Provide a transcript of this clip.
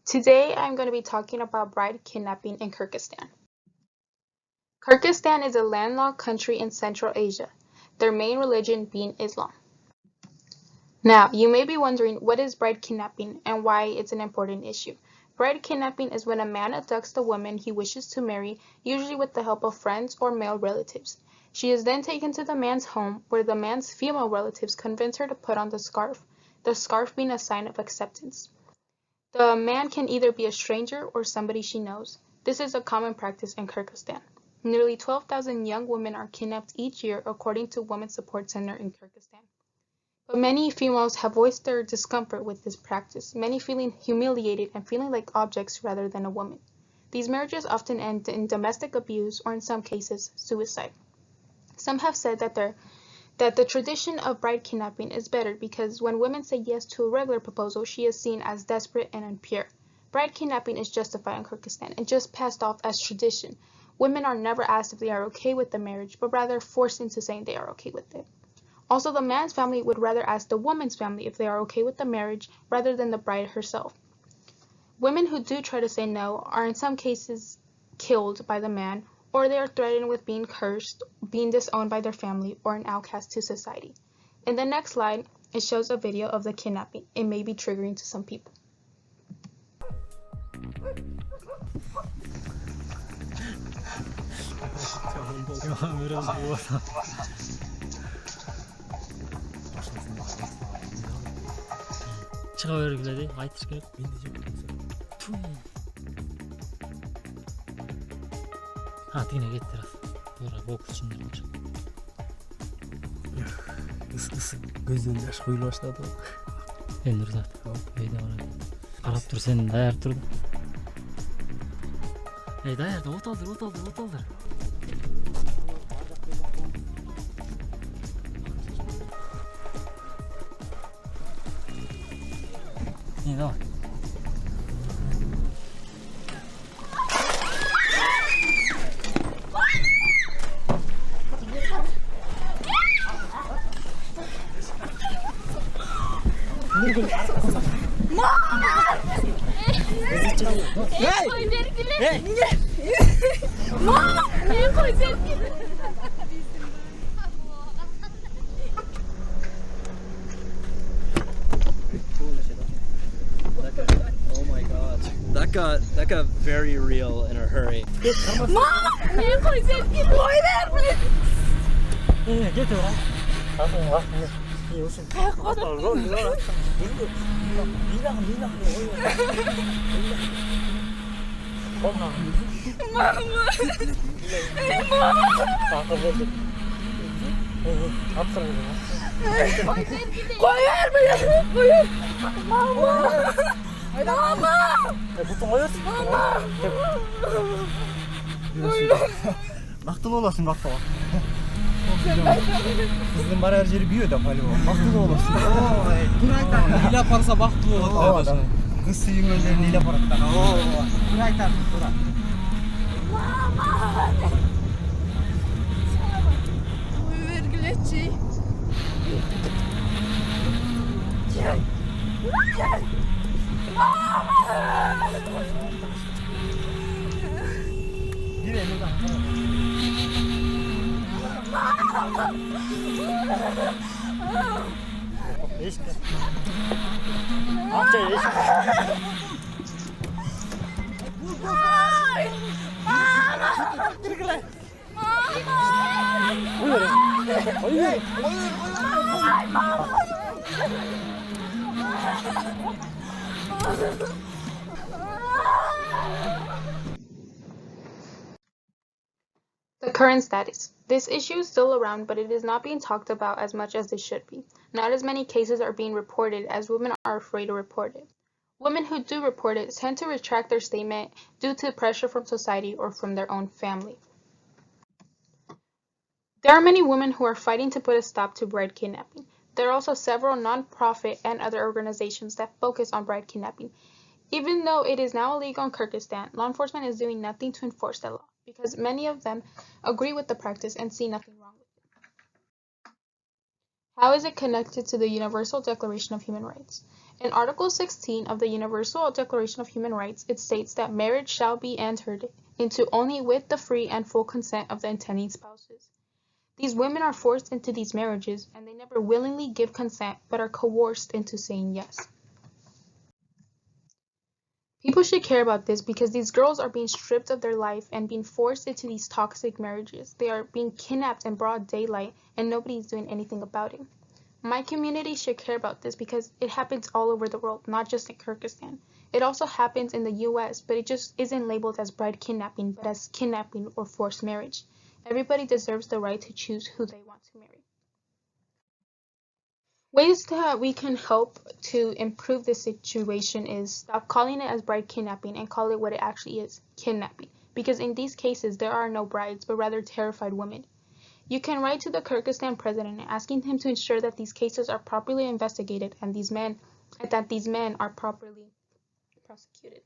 Today I'm going to be talking about bride kidnapping in Kyrgyzstan. Kyrgyzstan is a landlocked country in Central Asia, their main religion being Islam. Now, you may be wondering what is bride kidnapping and why it's an important issue. Bride kidnapping is when a man abducts the woman he wishes to marry, usually with the help of friends or male relatives. She is then taken to the man's home, where the man's female relatives convince her to put on the scarf being a sign of acceptance. The man can either be a stranger or somebody she knows. This is a common practice in Kyrgyzstan. Nearly 12,000 young women are kidnapped each year, according to Women's Support Center in Kyrgyzstan. But many females have voiced their discomfort with this practice, many feeling humiliated and feeling like objects rather than a woman. These marriages often end in domestic abuse or, in some cases, suicide. Some have said that the tradition of bride kidnapping is better because when women say yes to a regular proposal, she is seen as desperate and impure. Bride kidnapping is justified in Kyrgyzstan and just passed off as tradition. Women are never asked if they are okay with the marriage, but rather forced into saying they are okay with it. Also, the man's family would rather ask the woman's family if they are okay with the marriage rather than the bride herself. Women who do try to say no are in some cases killed by the man, or they are threatened with being cursed, being disowned by their family, or an outcast to society. In the next slide, it shows a video of the kidnapping. It may be triggering to some people. Çığa bергiledi, айтыш керек. Тигине кетти рас. Туура боксчунун болчу. Көздөн жаш куйула баштады. Эми ырзат. Бейде бара. Карап тур, сен даяр тур. Даяр, от алдыр. Давай. Oh my god. That got very real in a hurry. Бактылуу болосуң, бактылуу. Биздин барар жери бүйө да полигон. Бактылуу болосуң. Ой, туура айтасың. Ыйлап барса бактылуу болот. Кыз сүйүнгөндөрүн ыйлап барат да. Туура айтасың, туура. Ой, вергилечи. The current status. This issue is still around, but it is not being talked about as much as it should be. Not as many cases are being reported as women are afraid to report it. Women who do report it tend to retract their statement due to pressure from society or from their own family. There are many women who are fighting to put a stop to bride kidnapping. There are also several non-profit and other organizations that focus on bride kidnapping. Even though it is now illegal in Kyrgyzstan, law enforcement is doing nothing to enforce the law because many of them agree with the practice and see nothing wrong with it. How is it connected to the Universal Declaration of Human Rights? In Article 16 of the Universal Declaration of Human Rights, it states that marriage shall be entered into only with the free and full consent of the intending spouses. These women are forced into these marriages, and they never willingly give consent, but are coerced into saying yes. People should care about this because these girls are being stripped of their life and being forced into these toxic marriages. They are being kidnapped in broad daylight, and nobody's doing anything about it. My community should care about this because it happens all over the world, not just in Kyrgyzstan. It also happens in the US, but it just isn't labeled as bride kidnapping, but as kidnapping or forced marriage. Everybody deserves the right to choose who they want to marry. Ways that we can help to improve this situation is stop calling it as bride kidnapping and call it what it actually is, kidnapping. Because in these cases, there are no brides, but rather terrified women. You can write to the Kyrgyzstan president asking him to ensure that these cases are properly investigated and that these men are properly prosecuted.